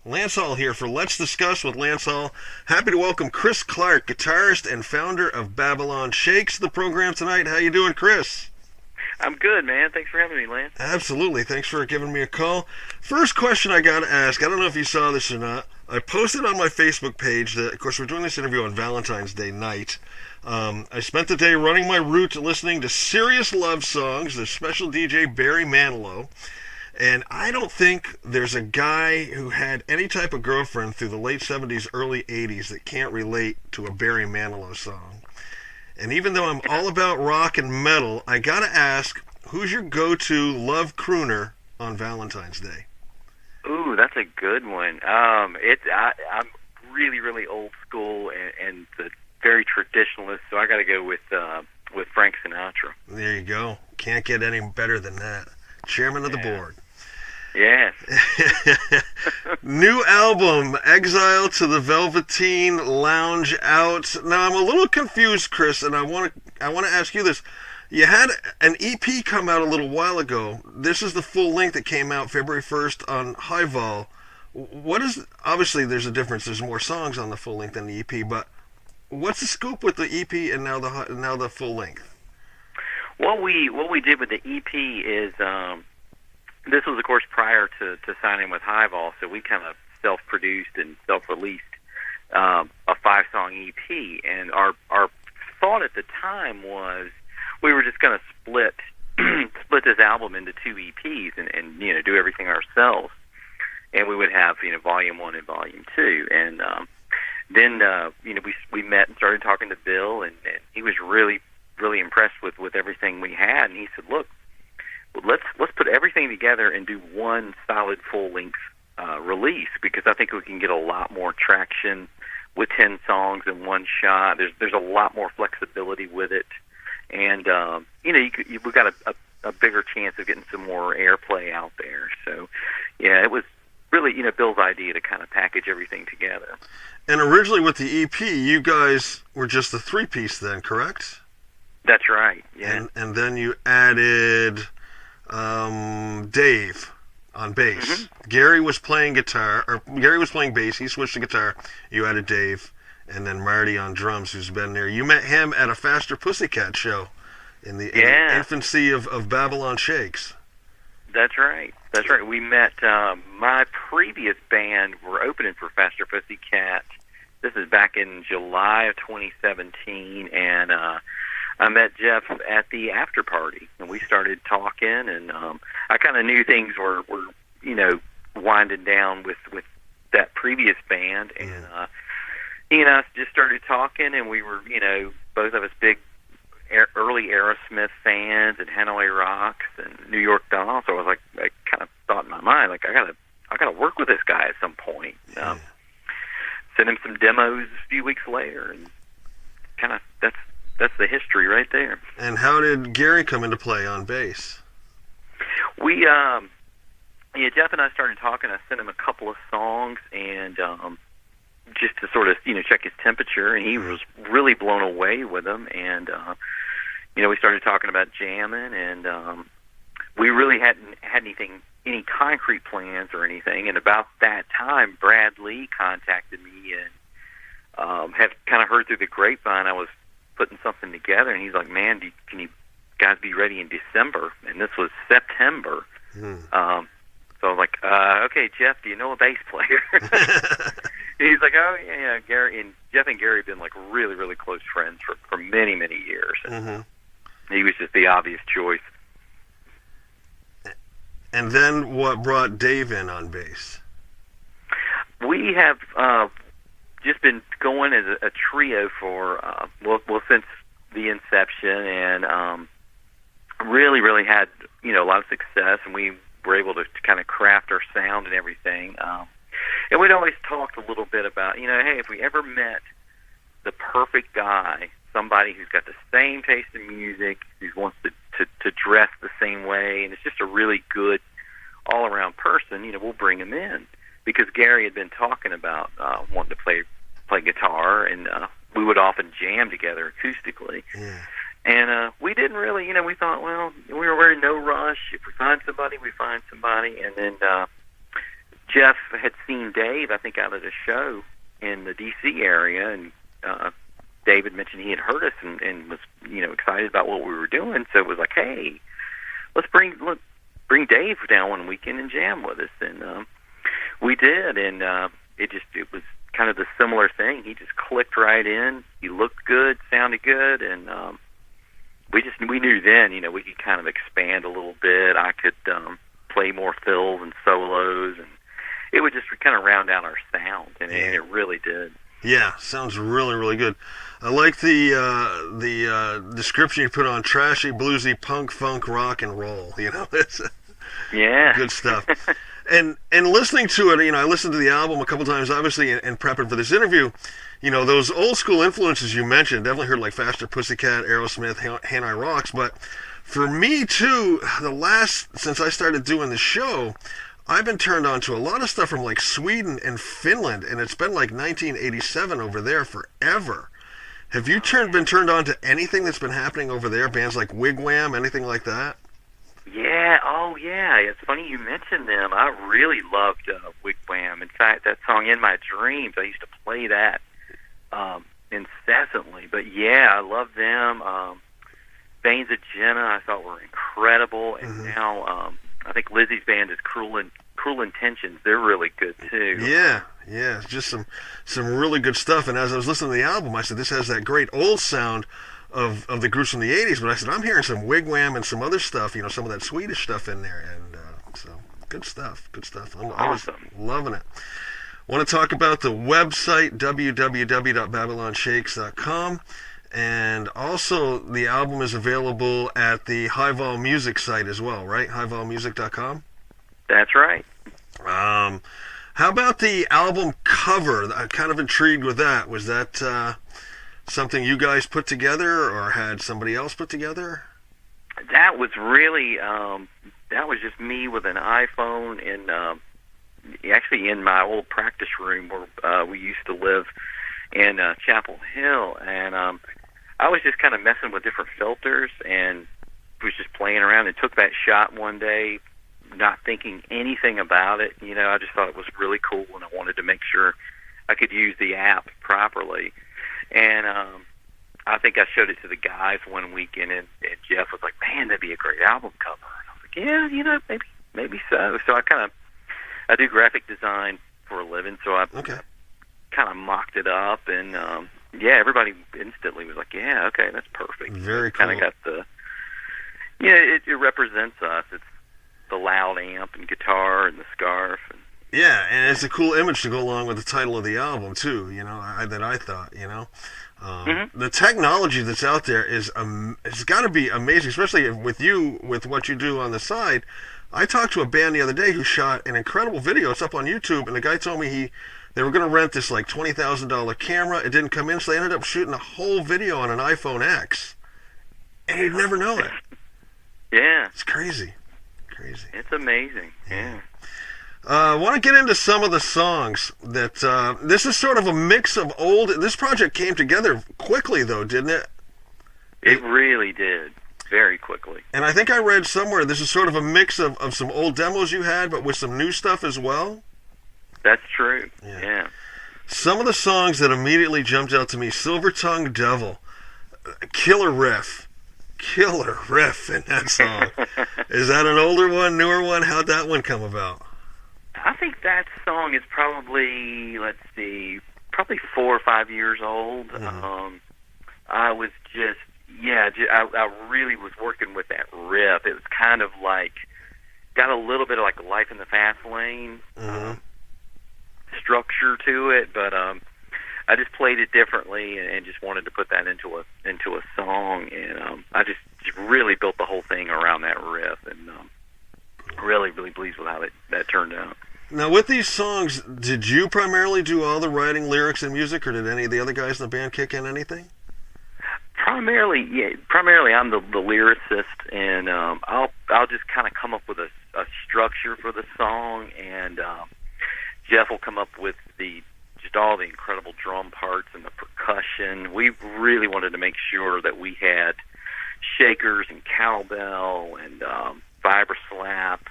Lance Hall here for Let's Discuss with Lance Hall. Happy to welcome Chris Clark, guitarist and founder of Babylon Shakes, to the program tonight. How you doing, Chris? I'm good, man. Thanks for having me, Lance. Absolutely. Thanks for giving me a call. First question I got to ask, I don't know if you saw this or not. I posted on my Facebook page that, of course, we're doing this interview on Valentine's Day night. I spent the day running my route listening to serious love songs. There's special DJ Barry Manilow. And I don't think there's a guy who had any type of girlfriend through the late 70s, early 80s that can't relate to a Barry Manilow song. And even though I'm all about rock and metal, I gotta ask, who's your go-to love crooner on Valentine's Day? Ooh, that's a good one. I'm really, really old school and the very traditionalist, so I got to go with Frank Sinatra. There you go. Can't get any better than that. Chairman of the board. Yes. New album, Exile to the Velveteen Lounge, out. Now I'm a little confused, Chris, and I want to ask you this. You had an EP come out a little while ago. This is the full length that came out February 1st on High Vol. What is, obviously there's a difference. There's more songs on the full length than the EP, but what's the scoop with the EP and now the full length? What we did with the EP is this was, of course, prior to signing with High Vol, so we kind of self-produced and self-released a 5-song EP, and our thought at the time was we were just going to split this album into 2 EPs and do everything ourselves, and we would have Volume 1 and Volume 2, and then we met and started talking to Bill, and he was really impressed with everything we had, and he said, look, let's put everything together and do one solid full-length release, because I think we can get a lot more traction with 10 songs in one shot. There's a lot more flexibility with it, and we've got a bigger chance of getting some more airplay out there. So, yeah, it was really Bill's idea to kind of package everything together. And originally with the EP, you guys were just the 3-piece then, correct? That's right. Yeah. And then you added Dave on bass. Mm-hmm. Gary was playing bass. He switched to guitar. You added Dave, and then Marty on drums, who's been there. You met him at a Faster Pussycat show in the infancy of Babylon Shakes. That's right. We met my previous band were opening for Faster Pussycat. This is back in July of 2017, and I met Jeff at the after party, and we started talking, and I kind of knew things were winding down with that previous band, and he and I just started talking, and we were both of us big early Aerosmith fans and Hanoi Rocks and New York Dolls. So I kind of thought in my mind, like, I gotta work with this guy at some point. Sent him some demos a few weeks later, and kind of that's the history right there. And how did Gary come into play on bass? We, Jeff and I started talking. I sent him a couple of songs, and just to sort of check his temperature, and he was really blown away with them. And we started talking about jamming, and we really hadn't had any concrete plans or anything. And about that time, Brad Lee contacted me and had kind of heard through the grapevine I was putting something together, and he's like, man, can you guys be ready in December? And this was September. So I was like, okay, Jeff, do you know a bass player? He's like, oh, yeah, Gary. And Jeff and Gary have been like really, really close friends for many, many years. And he was just the obvious choice. And then what brought Dave in on bass? We have just been going as a trio for, since the inception, and really, really had, a lot of success, and we were able to kind of craft our sound and everything. And we'd always talked a little bit about, hey, if we ever met the perfect guy, somebody who's got the same taste in music, who wants to dress the same way, and it's just a really good all-around person, we'll bring him in. Because Gary had been talking about wanting to play guitar, and we would often jam together acoustically. Yeah. And we didn't really, we thought, well, we were in no rush. If we find somebody, we find somebody. And then Jeff had seen Dave, I think, out at a show in the D.C. area, and David mentioned he had heard us and was, excited about what we were doing. So it was like, hey, let's bring Dave down one weekend and jam with us, and we did, and it was kind of the similar thing. He just clicked right in. He looked good, sounded good, and we knew then, we could kind of expand a little bit. I could play more fills and solos, and it would just kind of round out our sound, and it really did. Yeah, sounds really, really good. I like the description you put on: trashy, bluesy, punk, funk, rock, and roll. It's good stuff. And listening to it, I listened to the album a couple times, obviously, and prepping for this interview. Those old school influences you mentioned, definitely heard like Faster Pussycat, Aerosmith, Hanoi Rocks. But for me too, since I started doing the show, I've been turned on to a lot of stuff from like Sweden and Finland, and it's been like 1987 over there forever. Have you been turned on to anything that's been happening over there? Bands like Wigwam, anything like that? Yeah, it's funny you mentioned them. I really loved Wigwam. In fact, that song "In My Dreams," I used to play that incessantly. But yeah, I love them. Veins of Jenna, I thought were incredible, and now I think Lizzie's band is Cruel Intentions. They're really good too. Yeah, it's just some really good stuff. And as I was listening to the album, I said, this has that great old sound of the groups from the 80s, but I said, I'm hearing some Wigwam and some other stuff, some of that Swedish stuff in there, and so good stuff. I was loving it. Want to talk about the website, www.babylonshakes.com, and also the album is available at the High Vol Music site as well, right? highvolmusic.com? That's right. How about the album cover? I'm kind of intrigued with that. Was that something you guys put together, or had somebody else put together? That was really that was just me with an iPhone, and actually in my old practice room where we used to live in Chapel Hill, and I was just kind of messing with different filters and was just playing around, and took that shot one day, not thinking anything about it. I just thought it was really cool, and I wanted to make sure I could use the app properly. And I think I showed it to the guys one weekend, and Jeff was like, "Man, that'd be a great album cover." And I was like, "Yeah, maybe so." So I do graphic design for a living, so I kind of mocked it up, and everybody instantly was like, "Yeah, okay, that's perfect." Very cool. Kind of got it represents us. It's the loud amp and guitar and the scarf. Yeah, and it's a cool image to go along with the title of the album too. That I thought. The technology that's out there it's got to be amazing, especially with what you do on the side. I talked to a band the other day who shot an incredible video. It's up on YouTube, and the guy told me they were going to rent this like $20,000 camera. It didn't come in, so they ended up shooting a whole video on an iPhone X, and you'd never know it. Yeah, it's crazy. It's amazing. Yeah. I want to get into some of the songs that this is sort of a mix of old. This project came together quickly, though, didn't it? It really did, very quickly. And I think I read somewhere this is sort of a mix of some old demos you had, but with some new stuff as well. That's true. Yeah. Some of the songs that immediately jumped out to me: Silver Tongue Devil, killer riff in that song. Is that an older one, newer one? How'd that one come about? I think that song is probably 4 or 5 years old. I was I really was working with that riff. It was kind of like, got a little bit of like Life in the Fast Lane structure to it, but I just played it differently and just wanted to put that into a song, and I just really built the whole thing around that riff, and really, really pleased with how that turned out. Now, with these songs, did you primarily do all the writing, lyrics, and music, or did any of the other guys in the band kick in anything? Primarily, I'm the lyricist, and I'll just kind of come up with a structure for the song, and Jeff will come up with just all the incredible drum parts and the percussion. We really wanted to make sure that we had shakers and cowbell and vibra slap.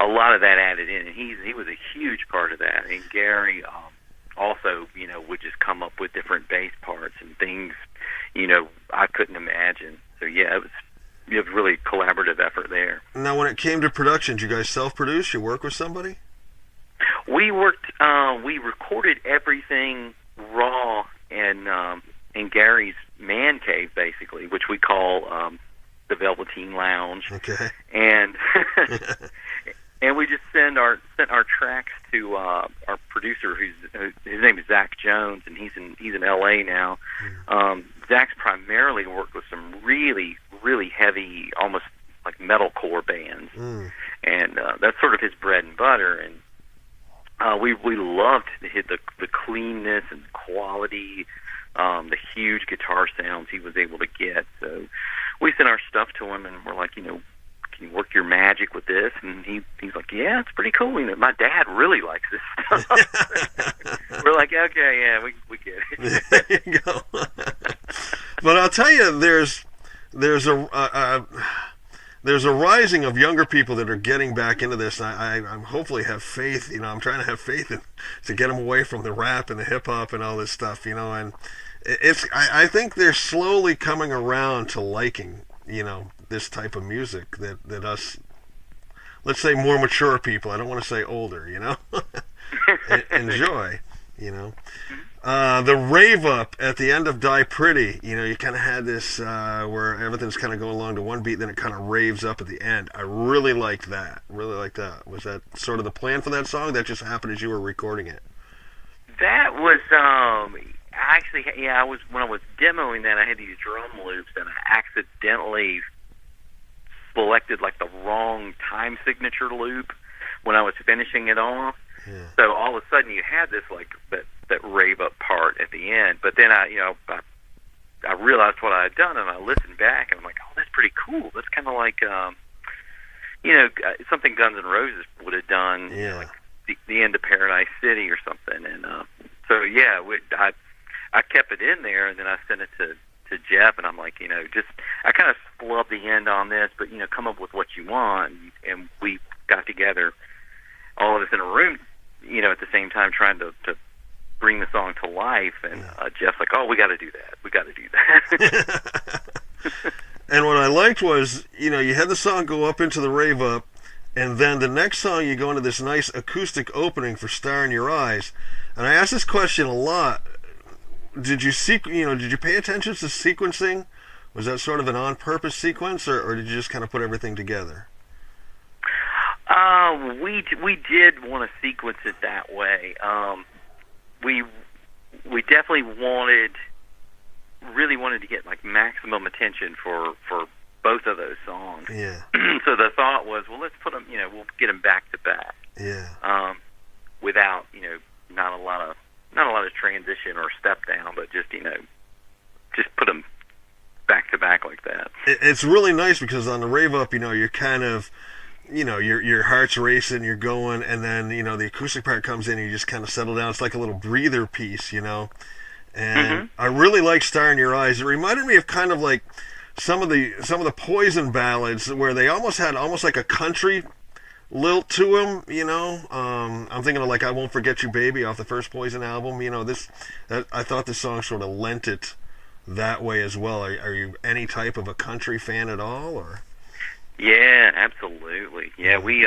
a lot of that added in, and he was a huge part of that. And Gary also, would just come up with different bass parts and things, I couldn't imagine. So yeah, it was really collaborative effort there. Now, when it came to production, did you guys self-produce? You work with somebody? We recorded everything raw in Gary's man cave, basically, which we call the Velveteen Lounge. Okay. And and we just sent our tracks to our producer, his name is Zach Jones, and he's in L.A. now. Zach's primarily worked with some really, really heavy, almost like metalcore bands, and that's sort of his bread and butter. And we loved the cleanness and quality, the huge guitar sounds he was able to get. So we sent our stuff to him, and we're like, can you work your magic with this? And he's like, yeah, it's pretty cool. My dad really likes this stuff. We're like, okay, yeah, we get it. There you go. But I'll tell you, there's a rising of younger people that are getting back into this. I'm hopefully have faith. I'm trying to have faith to get them away from the rap and the hip hop and all this stuff. And I think they're slowly coming around to liking this type of music that us, let's say, more mature people, I don't want to say older, enjoy. The rave up at the end of Die Pretty, you kind of had this where everything's kind of going along to one beat, then it kind of raves up at the end. I really liked that. Was that sort of the plan for that song? That just happened as you were recording it? That was actually, yeah. When I was demoing that, I had these drum loops, and I accidentally selected like the wrong time signature loop when I was finishing it off. Yeah. So all of a sudden you had this like that rave up part at the end. But then I realized what I had done, and I listened back, and I'm like, oh, that's pretty cool. That's kind of like something Guns N' Roses would have done, yeah. Like the end of Paradise City or something. And so yeah, I kept it in there, and then I sent it to Jeff, and I'm like, I kind of splubbed the end on this, but come up with what you want, and we got together, all of us in a room, at the same time, trying to bring the song to life. And Jeff's like, oh, we got to do that. And what I liked was, you had the song go up into the rave up, and then the next song you go into this nice acoustic opening for Star in Your Eyes. And I asked this question a lot. Did you pay attention to sequencing? Was that sort of an on-purpose sequence, or did you just kind of put everything together? We did want to sequence it that way. We definitely really wanted to get like maximum attention for both of those songs. Yeah. So the thought was, well, let's put them. We'll get them back to back. Yeah. Without not a lot of transition or step down, but just just put them back to back like that. It's really nice because on the rave up, you're kind of, your heart's racing, you're going, and then the acoustic part comes in, and you just kind of settle down. It's like a little breather piece, And I really like Star in Your Eyes. It reminded me of kind of like some of the Poison ballads where they almost had like a country lilt to them, I'm thinking of like I Won't Forget You Baby off the first Poison album. I thought this song sort of lent it that way as well. Are you any type of a country fan at all, or? Yeah, absolutely. Yeah, we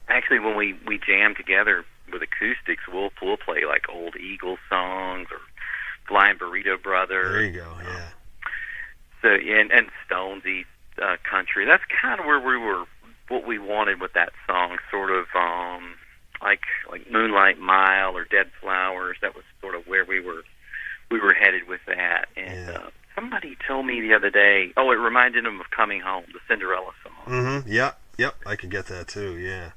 actually when we jam together with acoustics, we'll play like old Eagles songs or Flying Burrito Brothers. There you go. Yeah. So and Stonesy country. That's kind of where we were. What we wanted with that song, sort of like Moonlight Mile or Dead Flowers. That was sort of where we were headed with that. And somebody told me the other day, it reminded them of Coming Home, the Cinderella song. Mm-hmm. Yep. I could get that too. Yeah.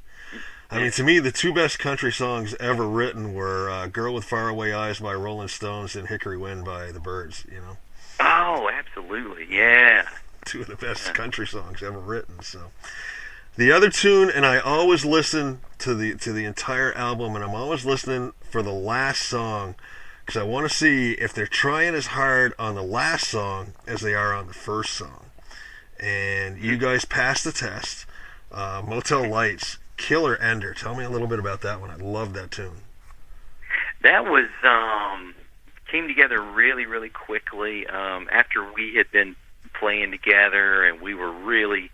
I mean, to me, the two best country songs ever written were "Girl with Faraway Eyes" by Rolling Stones and "Hickory Wind" by the Byrds. Oh, absolutely. Yeah. Two of the best country songs ever written. So. The other tune, and I always listen to the entire album, and I'm always listening for the last song because I want to see if they're trying as hard on the last song as they are on the first song. And you guys passed the test. Motel Lights, Killer Ender. Tell me a little bit about that one. I love that tune. That was came together really, really quickly after we had been playing together, and we were really.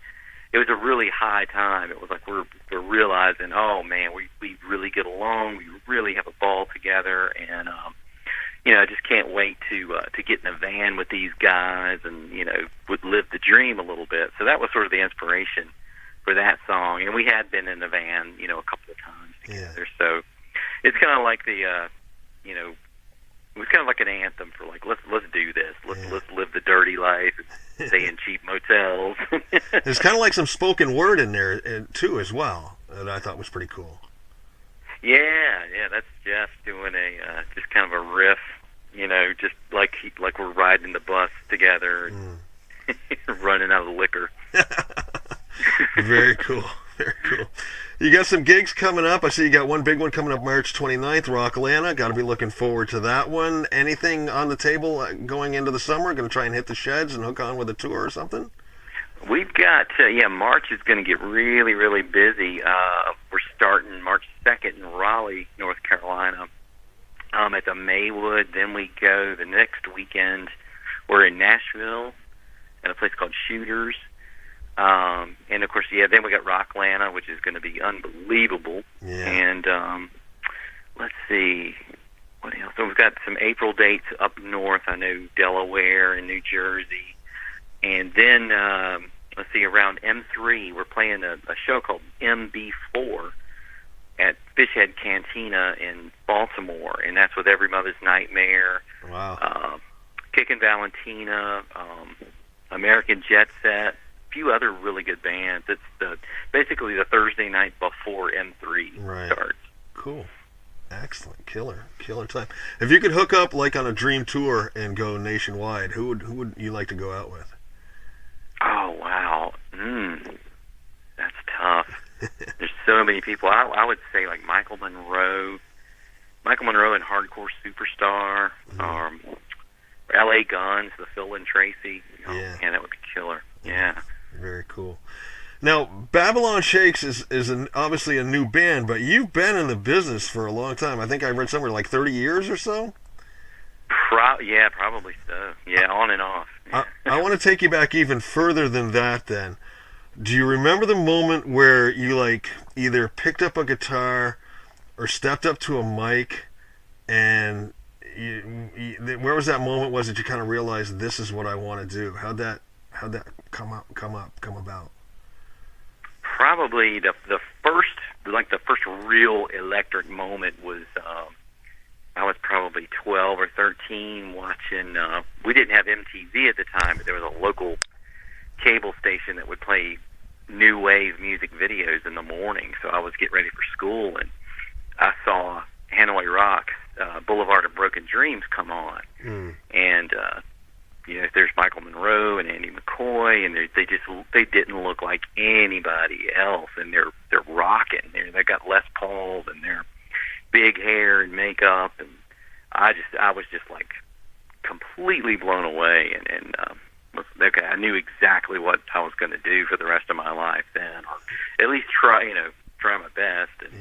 It was a really high time. It was like we're realizing, oh man, we really get along. We really have a ball together, and I just can't wait to get in a van with these guys, and would live the dream a little bit. So that was sort of the inspiration for that song. And we had been in the van, a couple of times together. Yeah. So it's kind of like the it was kind of like an anthem for like let's do this. Let's live the dirty life and stay in cheap motels. There's kind of like some spoken word in there too as well that I thought was pretty cool. Yeah, that's Jeff doing a just kind of a riff, just like we're riding the bus together, and running out of the liquor. Very cool. Very cool. You got some gigs coming up. I see you got one big one coming up March 29th, Rocklanta. Got to be looking forward to that one. Anything on the table going into the summer? Going to try and hit the sheds and hook on with a tour or something? We've got, March is going to get really, really busy. We're starting March 2nd in Raleigh, North Carolina, at the Maywood. Then we go the next weekend. We're in Nashville at a place called Shooters. And of course, then we got Rocklanta, which is going to be unbelievable. Yeah. And let's see, what else? So we've got some April dates up north. I know Delaware and New Jersey. And then, let's see, around M3, we're playing a show called MB4 at Fishhead Cantina in Baltimore. And that's with Every Mother's Nightmare. Wow. Kickin' Valentina, American Jet Set. Few other really good bands. It's basically the Thursday night before M3 starts. Cool. Excellent. Killer time. If you could hook up like on a dream tour and go nationwide, who would you like to go out with? Oh wow. That's tough. There's so many people. I would say like Michael Monroe and Hardcore Superstar, LA Guns, the Phil and Tracy. Oh, man, that would be killer. Yeah. Very cool. Now, Babylon Shakes is obviously a new band, but you've been in the business for a long time. I think I read somewhere like 30 years or so? Yeah, probably so. Yeah, on and off. Yeah. I want to take you back even further than that then. Do you remember the moment where you like either picked up a guitar or stepped up to a mic and where was that moment was that you kind of realized this is what I want to do? How'd that come about? Probably the first real electric moment was I was probably 12 or 13 watching. We didn't have MTV at the time, but there was a local cable station that would play new wave music videos in the morning. So I was getting ready for school, and I saw Hanoi Rocks, Boulevard of Broken Dreams come on, and there's Michael Monroe and Andy McCoy, and they didn't look like anybody else, and they're rocking. They got Les Pauls and their big hair and makeup, and I was just like completely blown away, and okay, I knew exactly what I was going to do for the rest of my life then, or at least try my best. And,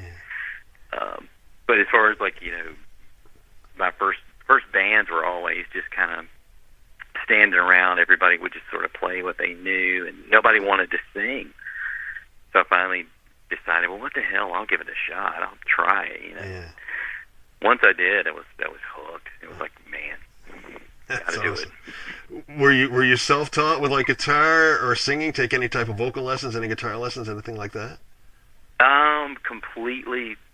but as far as my first bands were always just kind of standing around. Everybody would just sort of play what they knew, and nobody wanted to sing. So I finally decided, well, what the hell? I'll give it a shot. I'll try it. Yeah. Once I did, I was hooked. It was like, man, gotta do awesome. It. Were you self-taught with like guitar or singing? Take any type of vocal lessons, any guitar lessons, anything like that?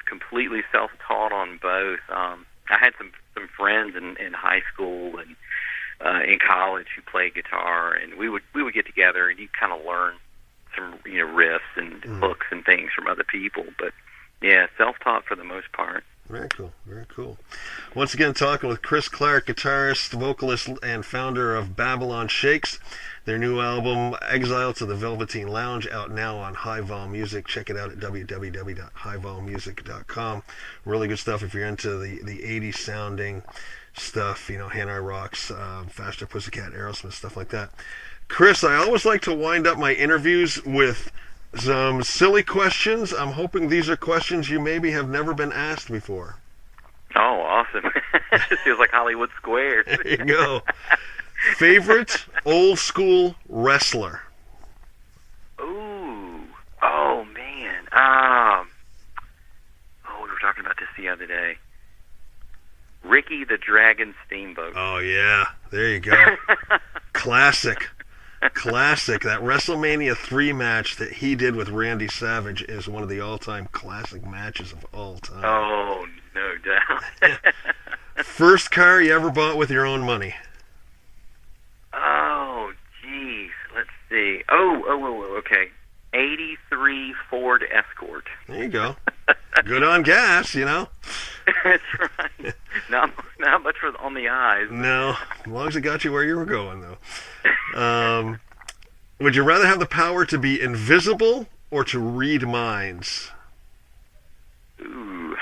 Completely self-taught on both. I had some friends in high school and in college who played guitar, and we would get together and you kind of learn some riffs and hooks and things from other people. But yeah, self-taught for the most part. Very cool, very cool. Once again, talking with Chris Clark, guitarist, vocalist, and founder of Babylon Shakes. Their new album, Exile to the Velveteen Lounge, out now on High Vol Music. Check it out at www.highvolmusic.com. Really good stuff if you're into the 80s sounding stuff, Hanoi Rocks, Faster Pussycat, Aerosmith, stuff like that. Chris, I always like to wind up my interviews with some silly questions. I'm hoping these are questions you maybe have never been asked before. Oh, awesome. It feels like Hollywood Squares. There you go. Favorite old school wrestler? Ooh. Oh, man. We were talking about this the other day. Ricky the Dragon Steamboat. Oh, yeah. There you go. Classic. Classic. That WrestleMania 3 match that he did with Randy Savage is one of the all-time classic matches of all time. Oh, no doubt. First car you ever bought with your own money? Oh, geez. Let's see. Okay. 83 Ford Escort. There you go. Good on gas, you know? That's right. Not much on the eyes. No, as long as it got you where you were going, though. Would you rather have the power to be invisible or to read minds? Ooh.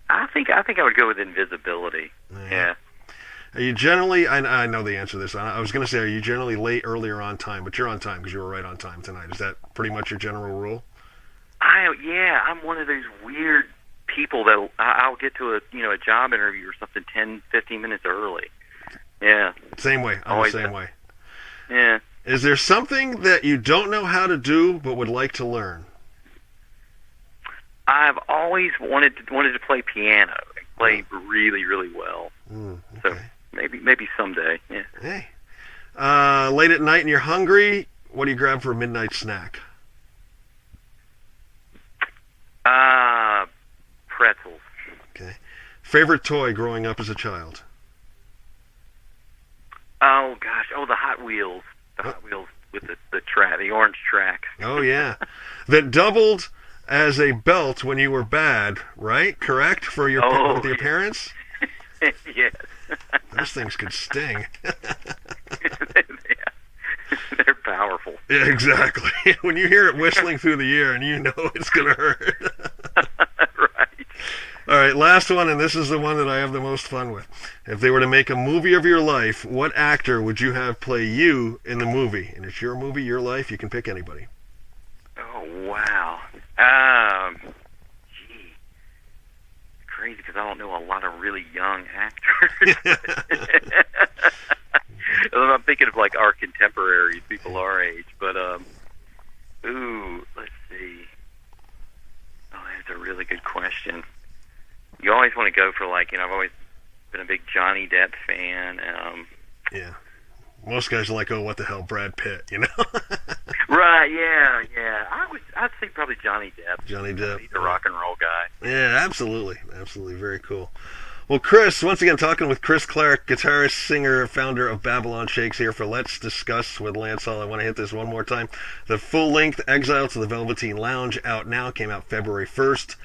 I think I would go with invisibility. Yeah. Are you generally, I know the answer to this, I was going to say, are you generally late, early, or on time? But you're on time because you were right on time tonight. Is that pretty much your general rule? I'm one of those weird people that I'll get to a job interview or something 10, 15 minutes early. Yeah. Same way. I'm the same way. Yeah. Is there something that you don't know how to do but would like to learn? I've always wanted to play piano. I play really, really well. Okay. So maybe someday. Yeah. Hey. Late at night and you're hungry, what do you grab for a midnight snack? Pretzels. Okay. Favorite toy growing up as a child? Oh gosh. Oh, the Hot Wheels. The Hot Wheels with the orange tracks. Oh yeah. That doubled as a belt when you were bad, right? Correct? For your with your parents? Yes. Those things could sting. They're powerful. Yeah, exactly. When you hear it whistling through the air and you know it's going to hurt. Right. All right, last one, and this is the one that I have the most fun with. If they were to make a movie of your life, what actor would you have play you in the movie? And it's your movie, your life. You can pick anybody. Oh, wow. Crazy because I don't know a lot of really young actors. I'm thinking of like our contemporaries, people our age, but let's see. Oh, that's a really good question. You always want to go for I've always been a big Johnny Depp fan. Yeah. Most guys are like, oh, what the hell, Brad Pitt, you know? Right, yeah. I'd say probably Johnny Depp. Johnny Depp. He's a rock and roll guy. Yeah, absolutely. Very cool. Well, Chris, once again, talking with Chris Clark, guitarist, singer, founder of Babylon Shakes here for Let's Discuss with Lance Hall. I want to hit this one more time. The full-length Exile to the Velveteen Lounge out now, came out February 1st.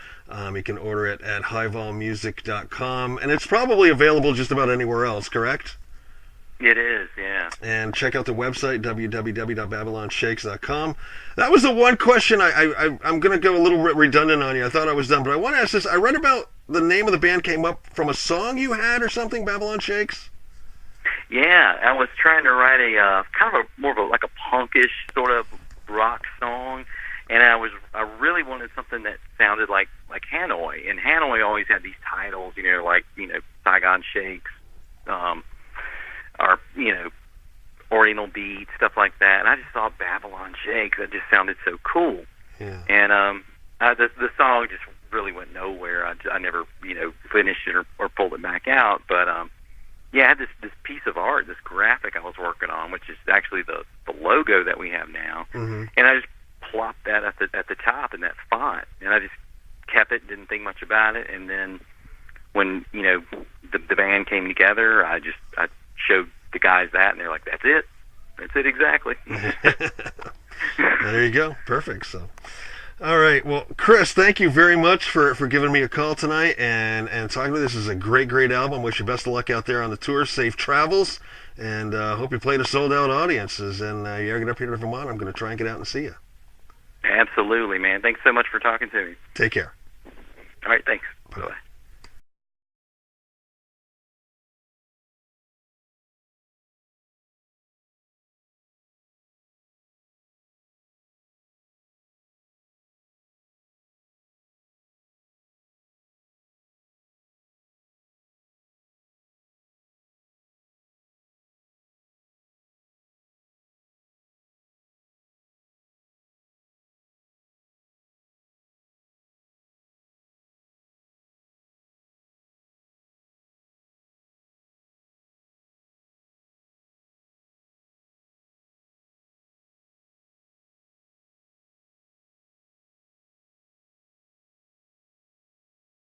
You can order it at highvolmusic.com, and it's probably available just about anywhere else, correct? It is, yeah. And check out the website, www.babylonshakes.com. That was the one question I'm going to go a little redundant on you. I thought I was done, but I want to ask this. I read about the name of the band came up from a song you had or something, Babylon Shakes? Yeah, I was trying to write a kind of more of a punkish sort of rock song, and I really wanted something that sounded like Hanoi. And Hanoi always had these titles, Saigon Shakes, or Oriental Beat, stuff like that. And I just thought Babylon Shakes, that just sounded so cool. Yeah. And the song just really went nowhere. I never finished it or pulled it back out. But I had this piece of art, this graphic I was working on, which is actually the logo that we have now. Mm-hmm. And I just plopped that at the top in that font, and I just kept it, didn't think much about it. And then when the band came together, I showed the guys that, and they're like, "That's it exactly." There you go, perfect. So, all right, well, Chris, thank you very much for giving me a call tonight and talking to me. This is a great album. Wish you best of luck out there on the tour. Safe travels, and hope you play to sold out audiences. And you ever get up here to Vermont, I'm going to try and get out and see you. Absolutely, man. Thanks so much for talking to me. Take care. All right, thanks. Bye. Bye.